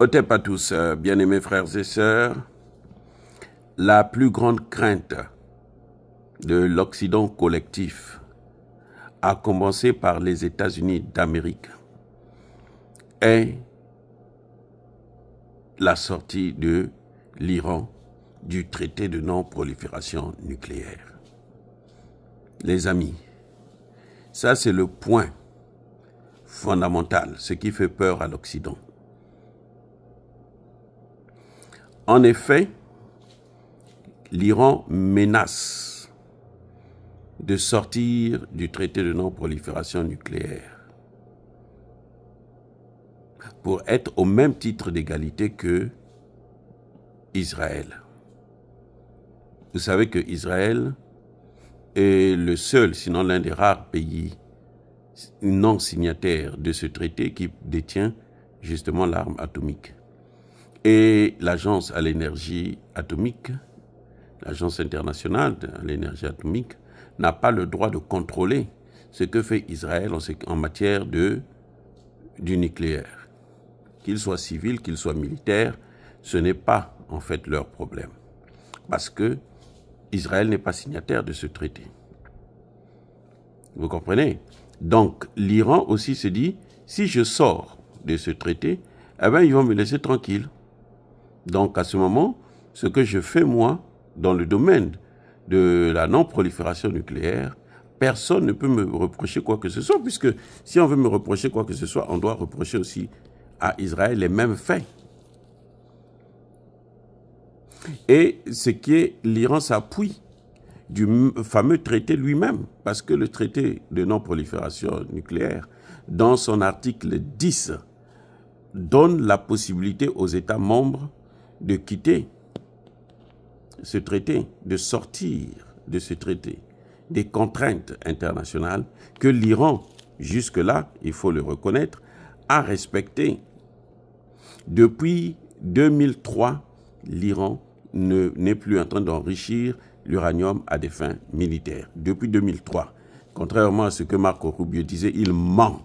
Otep à tous, bien-aimés frères et sœurs, la plus grande crainte de l'Occident collectif, à commencer par les États-Unis d'Amérique, est la sortie de l'Iran du traité de non-prolifération nucléaire. Les amis, ça c'est le point fondamental, ce qui fait peur à l'Occident. En effet, l'Iran menace de sortir du traité de non-prolifération nucléaire pour être au même titre d'égalité que Israël. Vous savez que Israël est le seul, sinon l'un des rares pays non signataires de ce traité qui détient justement l'arme atomique. Et l'agence à l'énergie atomique, l'agence internationale à l'énergie atomique, n'a pas le droit de contrôler ce que fait Israël en matière du nucléaire. Qu'il soit civil, qu'il soit militaire, ce n'est pas en fait leur problème. Parce que Israël n'est pas signataire de ce traité. Vous comprenez? Donc l'Iran aussi se dit, si je sors de ce traité, eh bien ils vont me laisser tranquille. Donc à ce moment, ce que je fais moi, dans le domaine de la non-prolifération nucléaire, personne ne peut me reprocher quoi que ce soit, puisque si on veut me reprocher quoi que ce soit, on doit reprocher aussi à Israël les mêmes faits. Et ce qui est, l'Iran s'appuie du fameux traité lui-même, parce que le traité de non-prolifération nucléaire, dans son article 10, donne la possibilité aux États membres de quitter ce traité, de sortir de ce traité, des contraintes internationales que l'Iran, jusque-là, il faut le reconnaître, a respectées. Depuis 2003, l'Iran n'est plus en train d'enrichir l'uranium à des fins militaires. Depuis 2003, contrairement à ce que Marco Rubio disait, il ment.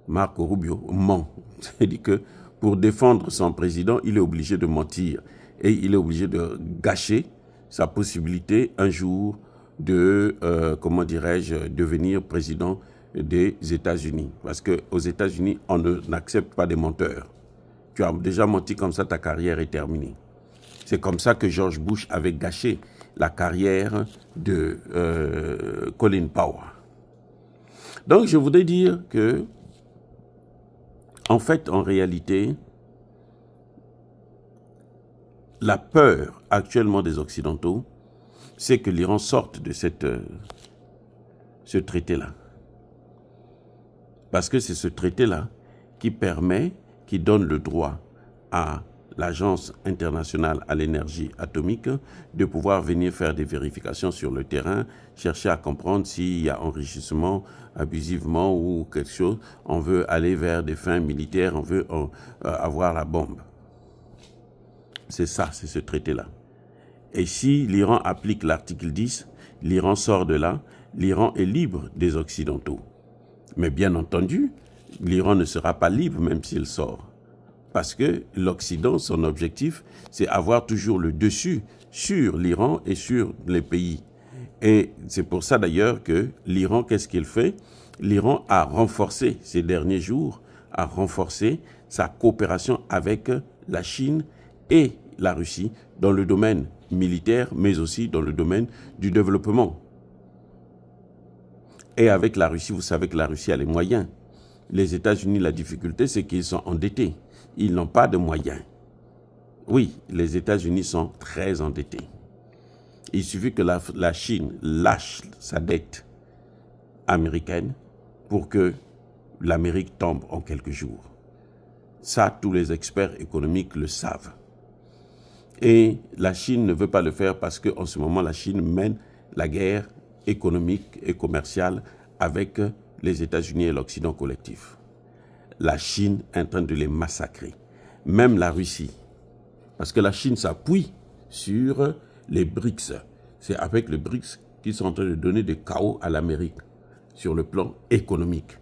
Marco Rubio ment. C'est-à-dire que pour défendre son président, il est obligé de mentir et il est obligé de gâcher sa possibilité un jour de, comment dirais-je, devenir président des États-Unis. Parce qu'aux États-Unis, on n'accepte pas des menteurs. Tu as déjà menti comme ça, ta carrière est terminée. C'est comme ça que George Bush avait gâché la carrière de Colin Powell. Donc je voudrais dire que en fait, en réalité, la peur actuellement des Occidentaux, c'est que l'Iran sorte de ce traité-là. Parce que c'est ce traité-là qui permet, qui donne le droit à l'Agence internationale à l'énergie atomique de pouvoir venir faire des vérifications sur le terrain, chercher à comprendre s'il y a enrichissement abusivement ou quelque chose. On veut aller vers des fins militaires, on veut avoir la bombe. C'est ça, c'est ce traité-là. Et si l'Iran applique l'article 10, l'Iran sort de là, l'Iran est libre des Occidentaux. Mais bien entendu, l'Iran ne sera pas libre même s'il sort. Parce que l'Occident, son objectif, c'est avoir toujours le dessus sur l'Iran et sur les pays. Et c'est pour ça d'ailleurs que l'Iran, qu'est-ce qu'il fait? L'Iran a renforcé ces derniers jours, a renforcé sa coopération avec la Chine et la Russie dans le domaine militaire, mais aussi dans le domaine du développement. Et avec la Russie, vous savez que la Russie a les moyens. Les États-Unis, la difficulté, c'est qu'ils sont endettés. Ils n'ont pas de moyens. Oui, les États-Unis sont très endettés. Il suffit que la Chine lâche sa dette américaine pour que l'Amérique tombe en quelques jours. Ça, tous les experts économiques le savent. Et la Chine ne veut pas le faire parce qu'en ce moment, la Chine mène la guerre économique et commerciale avec les États-Unis et l'Occident collectif. La Chine est en train de les massacrer. Même la Russie. Parce que la Chine s'appuie sur les BRICS. C'est avec les BRICS qu'ils sont en train de donner des chaos à l'Amérique sur le plan économique.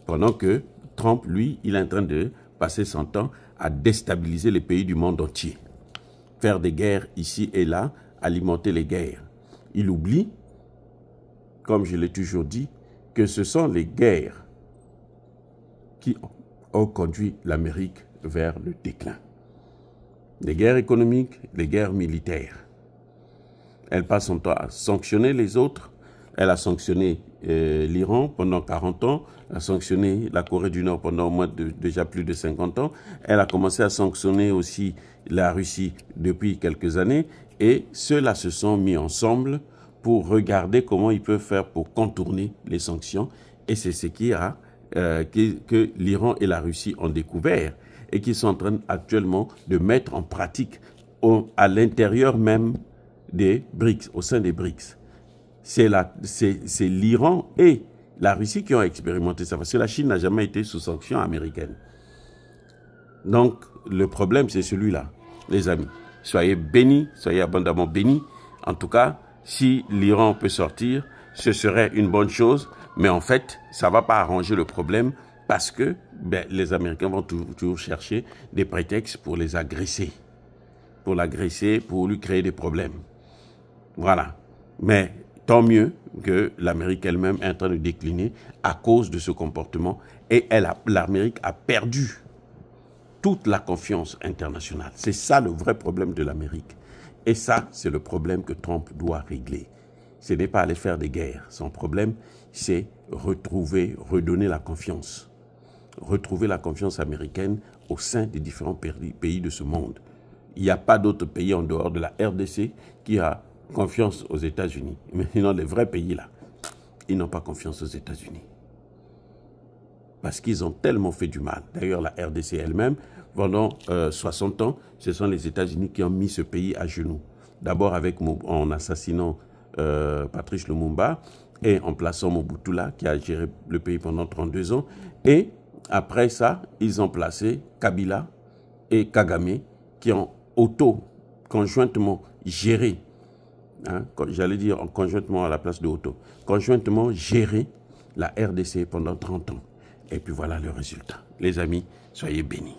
Pendant que Trump, lui, il est en train de passer son temps à déstabiliser les pays du monde entier. Faire des guerres ici et là, alimenter les guerres. Il oublie, comme je l'ai toujours dit, que ce sont les guerres qui ont conduit l'Amérique vers le déclin. Les guerres économiques, les guerres militaires. Elle passe son temps à sanctionner les autres. Elle a sanctionné l'Iran pendant 40 ans, elle a sanctionné la Corée du Nord pendant au moins déjà plus de 50 ans. Elle a commencé à sanctionner aussi la Russie depuis quelques années. Et ceux-là se sont mis ensemble pour regarder comment ils peuvent faire pour contourner les sanctions. Et c'est ce que l'Iran et la Russie ont découvert et qu'ils sont en train actuellement de mettre en pratique à l'intérieur même des BRICS, au sein des BRICS. C'est l'Iran et la Russie qui ont expérimenté ça, parce que la Chine n'a jamais été sous sanction américaine. Donc, le problème, c'est celui-là, les amis. Soyez bénis, soyez abondamment bénis. En tout cas, si l'Iran peut sortir, ce serait une bonne chose, mais en fait, ça ne va pas arranger le problème parce que les Américains vont toujours chercher des prétextes pour les agresser, pour l'agresser, pour lui créer des problèmes. Voilà. Mais tant mieux que l'Amérique elle-même est en train de décliner à cause de ce comportement et l'Amérique a perdu toute la confiance internationale. C'est ça le vrai problème de l'Amérique. Et ça, c'est le problème que Trump doit régler. Ce n'est pas aller faire des guerres. Son problème, c'est redonner la confiance. Retrouver la confiance américaine au sein des différents pays de ce monde. Il n'y a pas d'autre pays en dehors de la RDC qui a confiance aux États-Unis. Mais sinon, les vrais pays là, ils n'ont pas confiance aux États-Unis. Parce qu'ils ont tellement fait du mal. D'ailleurs, la RDC elle-même, pendant 60 ans, ce sont les États-Unis qui ont mis ce pays à genoux. D'abord en assassinant Patrice Lumumba et en plaçant Mobutu là, qui a géré le pays pendant 32 ans. Et après ça, ils ont placé Kabila et Kagame qui ont conjointement géré, j'allais dire conjointement à la place de conjointement géré la RDC pendant 30 ans. Et puis voilà le résultat. Les amis, soyez bénis.